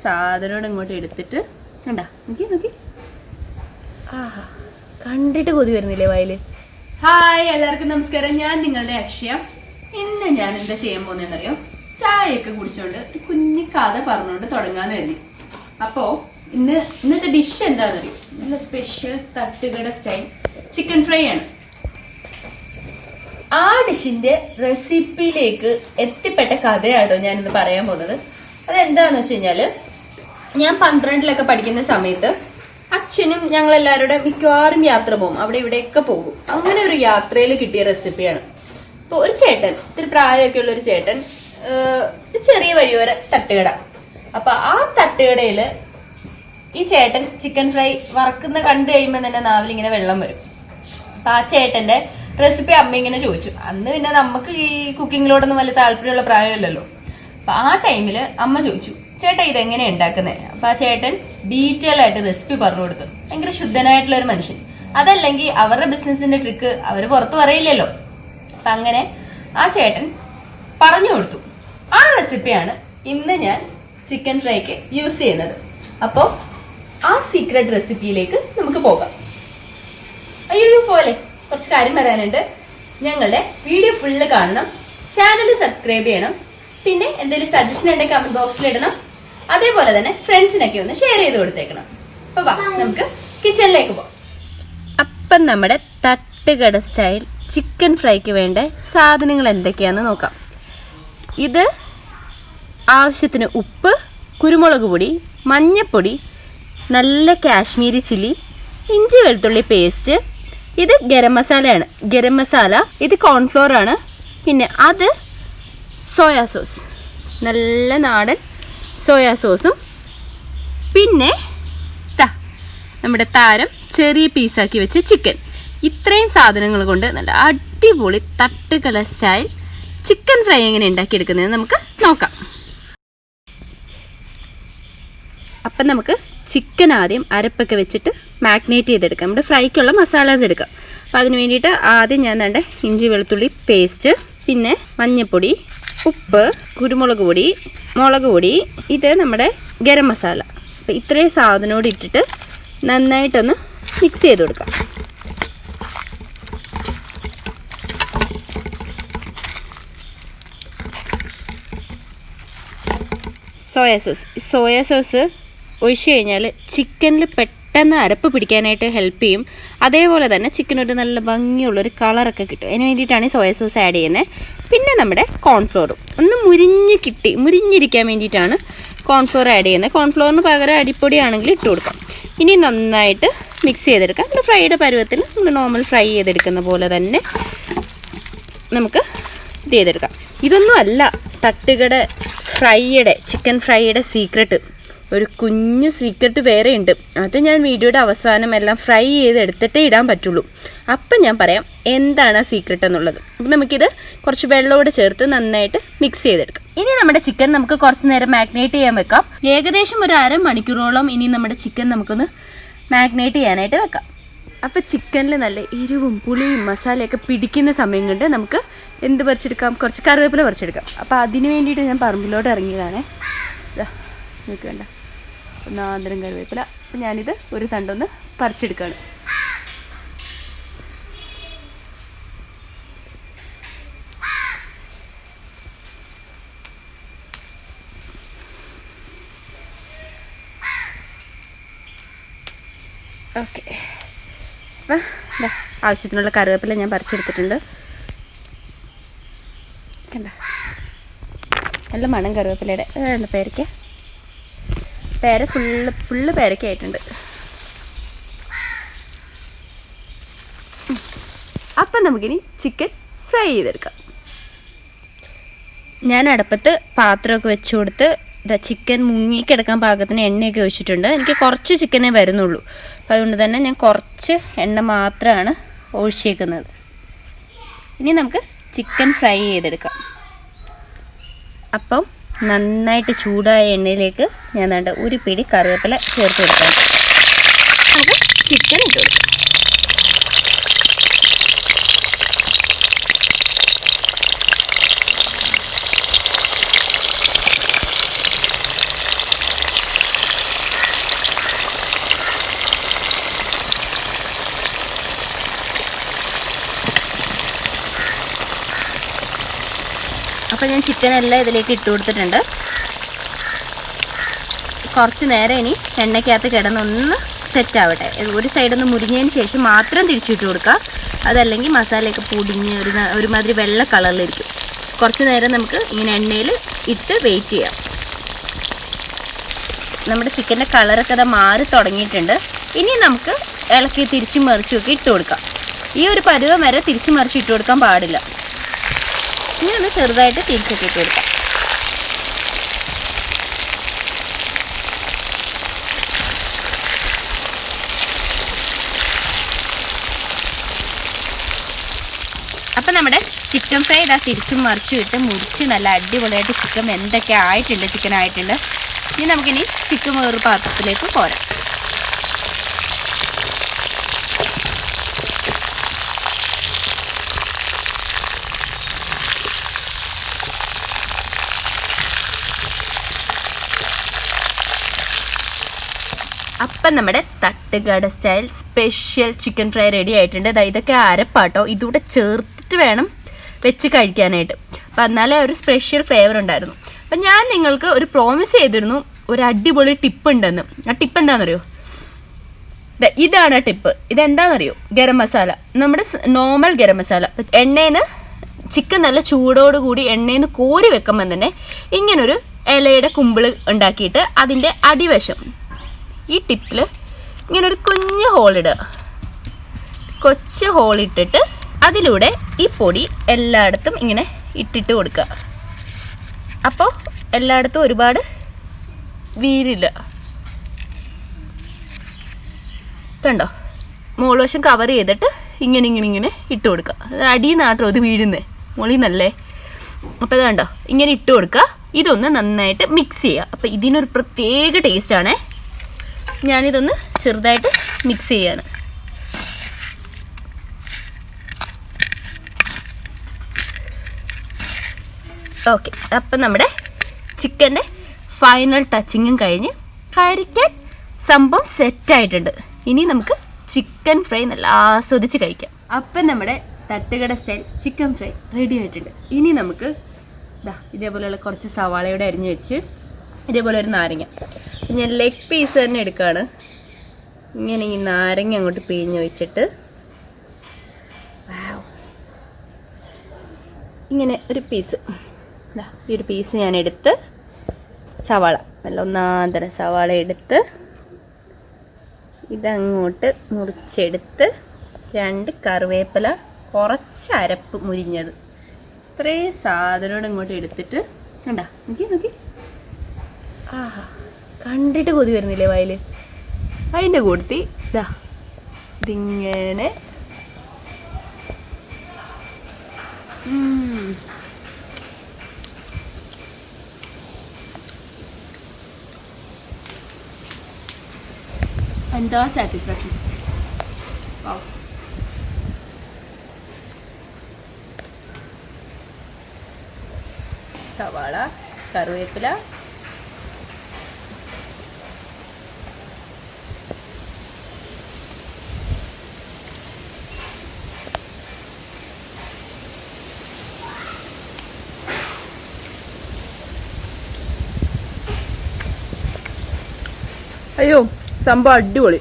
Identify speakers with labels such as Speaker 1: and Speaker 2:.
Speaker 1: സാധനോട് ഇങ്ങോട്ട് എടുത്തിട്ട് കണ്ടാ നോക്കി നോക്കി. ആഹാ, കണ്ടിട്ട് കൊതി വരുന്നില്ലേ വായില്. ഹായ്, എല്ലാവർക്കും നമസ്കാരം. ഞാൻ നിങ്ങളുടെ അക്ഷയ. ഇന്ന് ഞാൻ എന്താ ചെയ്യാൻ പോകുന്നതെന്നറിയോ? ചായയൊക്കെ കുടിച്ചോണ്ട് ഒരു കുഞ്ഞി കഥ പറഞ്ഞുകൊണ്ട് തുടങ്ങാന്ന് കരുതി. അപ്പോ ഇന്നത്തെ ഡിഷ് എന്താണെന്നറിയോ? നല്ല സ്പെഷ്യൽ തട്ടുകട സ്റ്റൈൽ ചിക്കൻ ഫ്രൈ ആണ്. ആ ഡിഷിന്റെ റെസിപ്പിയിലേക്ക് എത്തിപ്പെട്ട കഥയാണോ ഞാനിന്ന് പറയാൻ പോകുന്നത്. അതെന്താന്ന് വെച്ച് കഴിഞ്ഞാല്, ഞാൻ 12-ലൊക്കെ പഠിക്കുന്ന സമയത്ത് അച്ഛനും ഞങ്ങളെല്ലാവരുടെ മിക്കവാറും യാത്ര പോകും, അവിടെ ഇവിടെയൊക്കെ പോകും. അങ്ങനെ ഒരു യാത്രയിൽ കിട്ടിയ റെസിപ്പിയാണ്. ഇപ്പൊ ഒരു ചേട്ടൻ, ഇത്തിരി പ്രായമൊക്കെ ഉള്ള ഒരു ചേട്ടൻ, ചെറിയ വഴിയോര തട്ടുകട. അപ്പൊ ആ തട്ടുകടയില് ഈ ചേട്ടൻ ചിക്കൻ ഫ്രൈ വറക്കുന്ന കണ്ടു കഴിയുമ്പോൾ തന്നെ നാവിൽ ഇങ്ങനെ വെള്ളം വരും. അപ്പൊ ആ ചേട്ടന്റെ റെസിപ്പി അമ്മ ഇങ്ങനെ ചോദിച്ചു. അന്ന് പിന്നെ നമുക്ക് ഈ കുക്കിങ്ങിലോടൊന്നും വലിയ താല്പര്യമുള്ള പ്രായമല്ലല്ലോ. അപ്പൊ ആ ടൈമില് അമ്മ ചോദിച്ചു, ചേട്ടാ ഇതെങ്ങനെയാ ഉണ്ടാക്കുന്നത്? അപ്പൊ ആ ചേട്ടൻ ഡീറ്റെയിൽ ആയിട്ട് റെസിപ്പി പറഞ്ഞു കൊടുത്തു. ഭയങ്കര ശുദ്ധനായിട്ടുള്ള ഒരു മനുഷ്യൻ. അതല്ലെങ്കിൽ അവരുടെ ബിസിനസിന്റെ ട്രിക്ക് അവര് പുറത്ത് പറയില്ലല്ലോ. അപ്പൊ അങ്ങനെ ആ ചേട്ടൻ പറഞ്ഞു കൊടുത്തു. ആ റെസിപ്പിയാണ് ഇന്ന് ഞാൻ ചിക്കൻ ഫ്രൈക്ക് യൂസ് ചെയ്യുന്നത്. അപ്പോ ആ സീക്രട്ട് റെസിപ്പിയിലേക്ക് നമുക്ക് പോകാം. അയ്യോ പോലെ കുറച്ച് കാര്യം പറയാനുണ്ട്. ഞങ്ങളുടെ വീഡിയോ ഫുള്ള് കാണണം, ചാനൽ സബ്സ്ക്രൈബ് ചെയ്യണം, പിന്നെ എന്തെങ്കിലും സജഷൻ ഉണ്ടെങ്കിൽ കമന്റ് ബോക്സിൽ ഇടണം. അതേപോലെ തന്നെ ഫ്രണ്ട്സിനൊക്കെ ഒന്ന് ഷെയർ ചെയ്ത് കൊടുത്തേക്കണം. അപ്പൊ വാ നമുക്ക് കിച്ചണിലേക്ക് പോകാം. അപ്പം നമ്മുടെ തട്ടുകട സ്റ്റൈൽ ചിക്കൻ ഫ്രൈക്ക് വേണ്ട സാധനങ്ങൾ എന്തൊക്കെയാന്ന് നോക്കാം. ഇത് ആവശ്യത്തിന് ഉപ്പ്, കുരുമുളക് പൊടി, മഞ്ഞപ്പൊടി, നല്ല കാശ്മീരി ചില്ലി, ഇഞ്ചി വെളുത്തുള്ളി പേസ്റ്റ്, ഇത് ഗരം മസാലയാണ്. ഗരം മസാല, ഇത് കോൺഫ്ലോർ ആണ്. പിന്നെ അത് സോയാ സോസ്, നല്ല നാടൻ സോയാ സോസും, പിന്നെ നമ്മുടെ താരം ചെറിയ പീസാക്കി വെച്ച ചിക്കൻ. ഇത്രയും സാധനങ്ങൾ കൊണ്ട് നല്ല അടിപൊളി തട്ടുകട സ്റ്റൈൽ ചിക്കൻ ഫ്രൈ എങ്ങനെ ഉണ്ടാക്കിയെടുക്കുന്നത് നമുക്ക് നോക്കാം. അപ്പം നമുക്ക് ചിക്കൻ ആദ്യം അരപ്പൊക്കെ വെച്ചിട്ട് മാഗ്നേറ്റ് ചെയ്തെടുക്കാം. നമ്മുടെ ഫ്രൈക്കുള്ള മസാലാസ് എടുക്കാം. അപ്പോൾ അതിന് വേണ്ടിയിട്ട് ആദ്യം ഞാൻ വേണ്ട ഇഞ്ചി വെളുത്തുള്ളി പേസ്റ്റ്, പിന്നെ മഞ്ഞൾപ്പൊടി, ഉപ്പ്, കുരുമുളക് പൊടി, മുളക് പൊടി, ഇത് നമ്മുടെ ഗരം മസാല. അപ്പോൾ ഇത്രയും സാധനോട് ഇട്ടിട്ട് നന്നായിട്ടൊന്ന് മിക്സ് ചെയ്ത് കൊടുക്കാം. സോയാ സോസ് ഒഴിച്ച് കഴിഞ്ഞാൽ ചിക്കനിൽ പെട്ടെന്ന് അരപ്പ് പിടിക്കാനായിട്ട് ഹെൽപ്പ് ചെയ്യും. അതേപോലെ തന്നെ ചിക്കനൊരു നല്ല ഭംഗിയുള്ളൊരു കളറൊക്കെ കിട്ടും. അതിന് വേണ്ടിയിട്ടാണ് ഈ സോയാ സോസ് ആഡ് ചെയ്യുന്നത്. പിന്നെ നമ്മുടെ കോൺഫ്ലോറും ഒന്ന് മുരിഞ്ഞിരിക്കാൻ വേണ്ടിയിട്ടാണ് കോൺഫ്ലോർ ആഡ് ചെയ്യുന്നത്. കോൺഫ്ലോറിന് പകരം അടിപ്പൊടിയാണെങ്കിൽ ഇട്ട് കൊടുക്കാം. ഇനി നന്നായിട്ട് മിക്സ് ചെയ്തെടുക്കാം. നമ്മൾ ഫ്രൈയുടെ പരുവത്തിൽ നമ്മൾ നോർമൽ ഫ്രൈ ചെയ്തെടുക്കുന്ന പോലെ തന്നെ നമുക്ക് ഇത് ചെയ്തെടുക്കാം. ഇതൊന്നും അല്ല തട്ടുകട ഫ്രൈയുടെ, ചിക്കൻ ഫ്രൈയുടെ സീക്രട്ട്. ഒരു കുഞ്ഞു സീക്രട്ട് വേറെ ഉണ്ട്. അത് ഞാൻ വീഡിയോയുടെ അവസാനം എല്ലാം ഫ്രൈ ചെയ്തെടുത്തിട്ടേ ഇടാൻ പറ്റുള്ളൂ. അപ്പം ഞാൻ പറയാം എന്താണ് ആ സീക്രട്ട് എന്നുള്ളത്. അപ്പം നമുക്കിത് കുറച്ച് വെള്ളത്തോടെ ചേർത്ത് നന്നായിട്ട് മിക്സ് ചെയ്തെടുക്കാം. ഇനി നമ്മുടെ ചിക്കൻ നമുക്ക് കുറച്ച് നേരം മാഗ്നേറ്റ് ചെയ്യാൻ വെക്കാം. ഏകദേശം ഒരു അരമണിക്കൂറോളം ഇനി നമ്മുടെ ചിക്കൻ നമുക്കൊന്ന് മാഗ്നേറ്റ് ചെയ്യാനായിട്ട് വെക്കാം. അപ്പോൾ ചിക്കനിൽ നല്ല എരിവും പുളിയും മസാലയൊക്കെ പിടിക്കുന്ന സമയം കൊണ്ട് നമുക്ക് എന്ത് പറിച്ചെടുക്കാം? കുറച്ച് കറിവേപ്പില പറിച്ചെടുക്കാം. അപ്പോൾ അതിന് വേണ്ടിയിട്ട് ഞാൻ പറമ്പിലോട്ട് ഇറങ്ങിയതാണേ. നിങ്ങൾക്ക് വേണ്ട ഒന്നാന്തരം കറിവേപ്പില. അപ്പം ഞാനിത് ഒരു തണ്ടൊന്ന് പറിച്ചെടുക്കുകയാണ്. ഓക്കെ, അപ്പം ആവശ്യത്തിനുള്ള കറിവേപ്പില ഞാൻ പറിച്ചെടുത്തിട്ടുണ്ട്. കണ്ട നല്ല മണം കറിവേപ്പിലയുടെ. പേര ഫുള്ള് പേരക്കായിട്ടുണ്ട്. അപ്പം നമുക്കിനി ചിക്കൻ ഫ്രൈ ചെയ്തെടുക്കാം. ഞാൻ അടുപ്പത്ത് പാത്രമൊക്കെ വെച്ച് കൊടുത്ത് ചിക്കൻ മുങ്ങിക്കിടക്കാൻ പാകത്തിന് എണ്ണയൊക്കെ ഒഴിച്ചിട്ടുണ്ട്. എനിക്ക് കുറച്ച് ചിക്കനേ വരുന്നുള്ളൂ. അപ്പം അതുകൊണ്ട് തന്നെ ഞാൻ കുറച്ച് എണ്ണ മാത്രമാണ് ഒഴിച്ചേക്കുന്നത്. ഇനി നമുക്ക് ചിക്കൻ ഫ്രൈ ചെയ്തെടുക്കാം. അപ്പം നന്നായിട്ട് ചൂടായ എണ്ണയിലേക്ക് ഞാൻ വേണ്ട ഒരു പിടി കറിവേപ്പില ചേർത്ത് കൊടുക്കാം. നമുക്ക് ചിക്കൻ ഇട്ട് കൊടുക്കാം. അപ്പോൾ ഞാൻ ചിക്കനെല്ലാം ഇതിലേക്ക് ഇട്ട് കൊടുത്തിട്ടുണ്ട്. കുറച്ച് നേരം ഇനി എണ്ണയ്ക്കകത്ത് കിടന്നൊന്ന് സെറ്റ് ആവട്ടെ. ഒരു സൈഡൊന്ന് മുരിഞ്ഞതിന് ശേഷം മാത്രം തിരിച്ചിട്ട് കൊടുക്കുക. അതല്ലെങ്കിൽ മസാലയൊക്കെ പൊടിഞ്ഞ് ഒരുമാതിരി വെള്ള കളറിലിരിക്കും. കുറച്ച് നേരം നമുക്ക് ഇങ്ങനെ എണ്ണയിൽ ഇട്ട് വെയിറ്റ് ചെയ്യാം. നമ്മുടെ ചിക്കൻ്റെ കളറൊക്കെ അത് മാറി തുടങ്ങിയിട്ടുണ്ട്. ഇനി നമുക്ക് ഇളക്കി തിരിച്ചും മറിച്ചുമൊക്കെ ഇട്ട് കൊടുക്കാം. ഈ ഒരു പരുവം വരെ തിരിച്ചും മറിച്ച് ഇട്ട് കൊടുക്കാൻ പാടില്ല. ഇനി ഒന്ന് ചെറുതായിട്ട് തിരിച്ചൊക്കെ ഇട്ട് കൊടുക്കാം. അപ്പം നമ്മുടെ ചിക്കൻ ഫ്രൈ ഇതാ തിരിച്ചും മറിച്ചും ഇട്ട് മുറിച്ച് നല്ല അടിപൊളിയായിട്ട് ചിക്കൻ എന്തൊക്കെ ആയിട്ടുണ്ട്, ചിക്കൻ ആയിട്ടുണ്ട്. ഇനി നമുക്കിനി ചിക്കൻ വേറൊരു പാത്രത്തിലേക്ക് പോരാം. അപ്പം നമ്മുടെ തട്ടുകട style special chicken fry ready ആയിട്ടുണ്ട്. ഇതൊക്കെ അരപ്പാട്ടോ, ഇതുകൂടെ ചേർത്തിട്ട് വേണം വെച്ച് കഴിക്കാനായിട്ട്. അപ്പം എന്നാലേ ഒരു സ്പെഷ്യൽ ഫ്ലേവർ ഉണ്ടായിരുന്നു. അപ്പം ഞാൻ നിങ്ങൾക്ക് ഒരു പ്രോമിസ് ചെയ്തിരുന്നു ഒരു അടിപൊളി ടിപ്പ് ഉണ്ടെന്ന്. ആ ടിപ്പ് എന്താണെന്നറിയോ? ഇതാണ് ആ ടിപ്പ്. ഇതെന്താണെന്നറിയോ? ഗരം മസാല, നമ്മുടെ നോർമൽ ഗരം മസാല. എണ്ണയിൽ ചിക്കൻ നല്ല ചൂടോടുകൂടി എണ്ണയിൽ നിന്ന് കോരി വെക്കുമ്പോൾ തന്നെ ഇങ്ങനൊരു ഇലയുടെ കുമ്പിൾ ഉണ്ടാക്കിയിട്ട് അതിൻ്റെ അടിവശം ഈ ടിപ്പിൽ ഇങ്ങനൊരു കുഞ്ഞ് ഹോളിടുക. കൊച്ചു ഹോളിട്ടിട്ട് അതിലൂടെ ഈ പൊടി എല്ലായിടത്തും ഇങ്ങനെ ഇട്ടിട്ട് കൊടുക്കുക. അപ്പോൾ എല്ലായിടത്തും ഒരുപാട് വീരില്ല. കണ്ടോ? മുകൾവശം കവർ ചെയ്തിട്ട് ഇങ്ങനെ ഇട്ട് കൊടുക്കുക. അടിയിൽ നിന്നാട്ടോ ഇത് വീഴുന്നേ, മുകളിൽ നിന്നല്ലേ. അപ്പോൾ ഇത് കണ്ടോ, ഇങ്ങനെ ഇട്ട് കൊടുക്കുക. ഇതൊന്ന് നന്നായിട്ട് മിക്സ് ചെയ്യുക. അപ്പോൾ ഇതിനൊരു പ്രത്യേക ടേസ്റ്റാണേ. ഞാനിതൊന്ന് ചെറുതായിട്ട് മിക്സ് ചെയ്യാണ്. ഓക്കെ, അപ്പം നമ്മുടെ ചിക്കൻ്റെ ഫൈനൽ ടച്ചിങ്ങും കഴിഞ്ഞ് കഴിക്കാൻ സംഭവം സെറ്റായിട്ടുണ്ട്. ഇനി നമുക്ക് ചിക്കൻ ഫ്രൈ നല്ല ആസ്വദിച്ച് കഴിക്കാം. അപ്പം നമ്മുടെ തട്ടുകട സ്റ്റൈൽ ചിക്കൻ ഫ്രൈ റെഡി ആയിട്ടുണ്ട്. ഇനി നമുക്ക് ഇതേപോലെയുള്ള കുറച്ച് സവാളയോടെ അരിഞ്ഞ് വെച്ച് ഇതേപോലെ ഒരു നാരങ്ങ, ഞാൻ ലെഗ് പീസ് തന്നെ എടുക്കുകയാണ്. ഇങ്ങനെ ഈ നാരങ്ങ അങ്ങോട്ട് പിഴിഞ്ഞ് വെച്ചിട്ട് ഇങ്ങനെ ഒരു പീസ്, ഈ ഒരു പീസ് ഞാൻ എടുത്ത് സവാള, നല്ല ഒന്നാന്തരം സവാള എടുത്ത് ഇതങ്ങോട്ട് മുറിച്ചെടുത്ത് 2 കറിവേപ്പില, കുറച്ച് അരപ്പ് മുരിഞ്ഞത്, ഇത്രയും സാധനോട് ഇങ്ങോട്ട് എടുത്തിട്ട് കണ്ടാ നോക്കി ആഹാ, കണ്ടിട്ട് കൊതി വരുന്നില്ലേ വായിൽ. അതിൻ്റെ കൂട്ടത്തി ഇതിങ്ങനെ എന്താ സാറ്റിസ്ഫാക്ഷൻ. സവാള, കറിവേപ്പില, അയ്യോ സംഭവം അടിപൊളി.